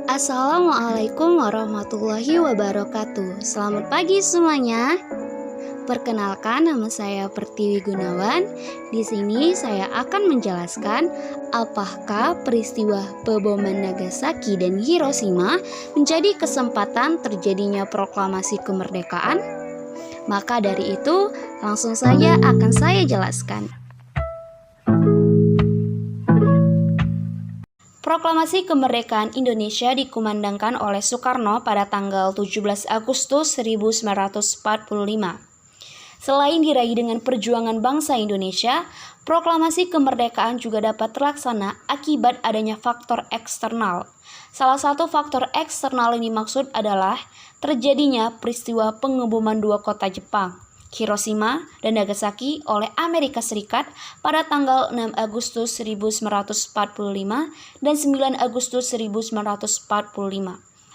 Assalamualaikum warahmatullahi wabarakatuh. Selamat pagi semuanya. Perkenalkan, nama saya Pertiwi Gunawan. Di sini saya akan menjelaskan apakah peristiwa pemboman Nagasaki dan Hiroshima menjadi kesempatan terjadinya proklamasi kemerdekaan. Maka dari itu, langsung saja akan saya jelaskan. Proklamasi kemerdekaan Indonesia dikumandangkan oleh Soekarno pada tanggal 17 Agustus 1945. Selain diraih dengan perjuangan bangsa Indonesia, proklamasi kemerdekaan juga dapat terlaksana akibat adanya faktor eksternal. Salah satu faktor eksternal yang dimaksud adalah terjadinya peristiwa pengeboman dua kota Jepang, Hiroshima dan Nagasaki oleh Amerika Serikat pada tanggal 6 Agustus 1945 dan 9 Agustus 1945.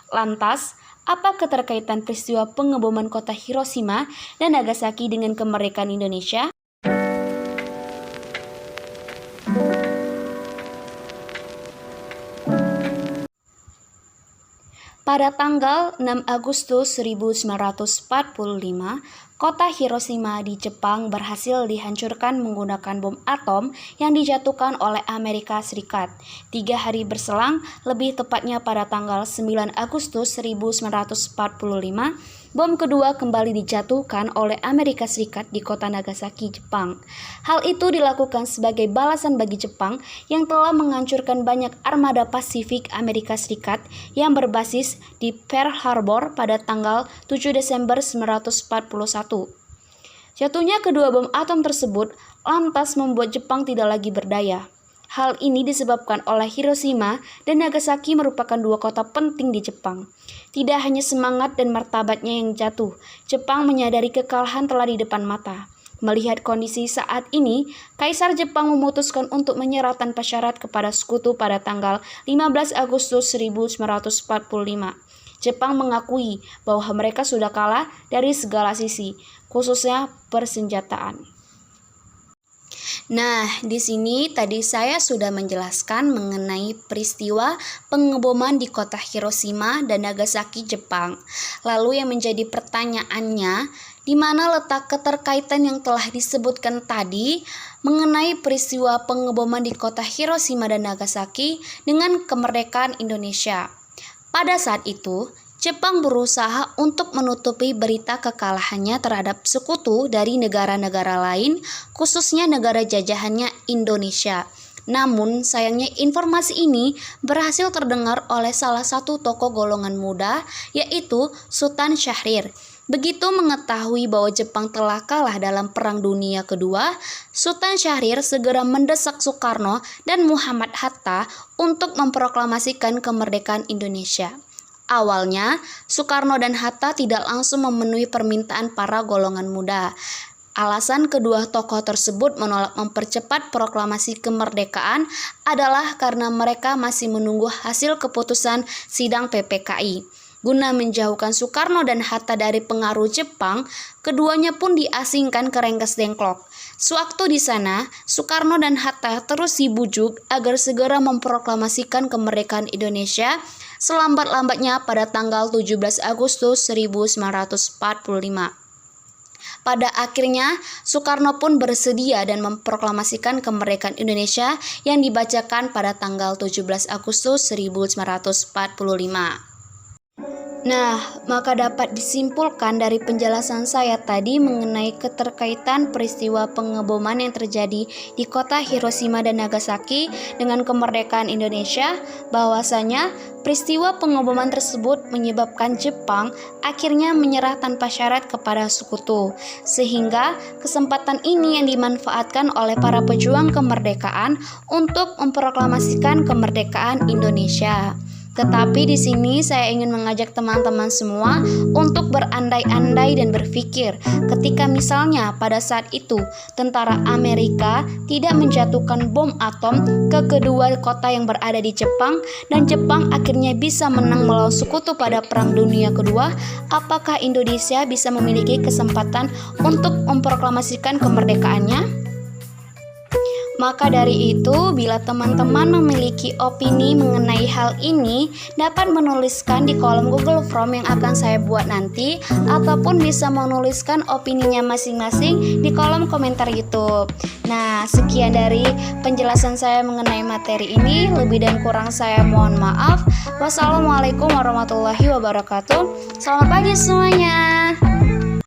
Lantas, apa keterkaitan peristiwa pengeboman kota Hiroshima dan Nagasaki dengan kemerdekaan Indonesia? Pada tanggal 6 Agustus 1945, kota Hiroshima di Jepang berhasil dihancurkan menggunakan bom atom yang dijatuhkan oleh Amerika Serikat. 3 hari berselang, lebih tepatnya pada tanggal 9 Agustus 1945, bom kedua kembali dijatuhkan oleh Amerika Serikat di kota Nagasaki, Jepang. Hal itu dilakukan sebagai balasan bagi Jepang yang telah menghancurkan banyak armada Pasifik Amerika Serikat yang berbasis di Pearl Harbor pada tanggal 7 Desember 1941. Jatuhnya kedua bom atom tersebut lantas membuat Jepang tidak lagi berdaya. Hal ini disebabkan oleh Hiroshima dan Nagasaki merupakan dua kota penting di Jepang. Tidak hanya semangat dan martabatnya yang jatuh, Jepang menyadari kekalahan telah di depan mata. Melihat kondisi saat ini, Kaisar Jepang memutuskan untuk menyerah tanpa syarat kepada sekutu pada tanggal 15 Agustus 1945. Jepang mengakui bahwa mereka sudah kalah dari segala sisi, khususnya persenjataan. Nah, di sini tadi saya sudah menjelaskan mengenai peristiwa pengeboman di kota Hiroshima dan Nagasaki, Jepang. Lalu yang menjadi pertanyaannya, di mana letak keterkaitan yang telah disebutkan tadi mengenai peristiwa pengeboman di kota Hiroshima dan Nagasaki dengan kemerdekaan Indonesia? Pada saat itu, Jepang berusaha untuk menutupi berita kekalahannya terhadap sekutu dari negara-negara lain, khususnya negara jajahannya Indonesia. Namun, sayangnya informasi ini berhasil terdengar oleh salah satu tokoh golongan muda, yaitu Sultan Syahrir. Begitu mengetahui bahwa Jepang telah kalah dalam Perang Dunia Kedua, Sultan Syahrir segera mendesak Soekarno dan Muhammad Hatta untuk memproklamasikan kemerdekaan Indonesia. Awalnya, Soekarno dan Hatta tidak langsung memenuhi permintaan para golongan muda. Alasan kedua tokoh tersebut menolak mempercepat proklamasi kemerdekaan adalah karena mereka masih menunggu hasil keputusan sidang PPKI. Guna menjauhkan Soekarno dan Hatta dari pengaruh Jepang, keduanya pun diasingkan ke Rengas Dengklok. Sewaktu di sana, Soekarno dan Hatta terus dibujuk agar segera memproklamasikan kemerdekaan Indonesia selambat-lambatnya pada tanggal 17 Agustus 1945. Pada akhirnya, Soekarno pun bersedia dan memproklamasikan kemerdekaan Indonesia yang dibacakan pada tanggal 17 Agustus 1945. Nah, maka dapat disimpulkan dari penjelasan saya tadi mengenai keterkaitan peristiwa pengeboman yang terjadi di kota Hiroshima dan Nagasaki dengan kemerdekaan Indonesia, bahwasanya peristiwa pengeboman tersebut menyebabkan Jepang akhirnya menyerah tanpa syarat kepada sekutu, sehingga kesempatan ini yang dimanfaatkan oleh para pejuang kemerdekaan untuk memproklamasikan kemerdekaan Indonesia. Tetapi di sini saya ingin mengajak teman-teman semua untuk berandai-andai dan berpikir ketika misalnya pada saat itu tentara Amerika tidak menjatuhkan bom atom ke kedua kota yang berada di Jepang dan Jepang akhirnya bisa menang melawan sekutu pada Perang Dunia Kedua, apakah Indonesia bisa memiliki kesempatan untuk memproklamasikan kemerdekaannya? Maka dari itu, bila teman-teman memiliki opini mengenai hal ini, dapat menuliskan di kolom Google Form yang akan saya buat nanti, ataupun bisa menuliskan opininya masing-masing di kolom komentar YouTube. Nah, sekian dari penjelasan saya mengenai materi ini. Lebih dan kurang saya mohon maaf. Wassalamualaikum warahmatullahi wabarakatuh. Selamat pagi semuanya.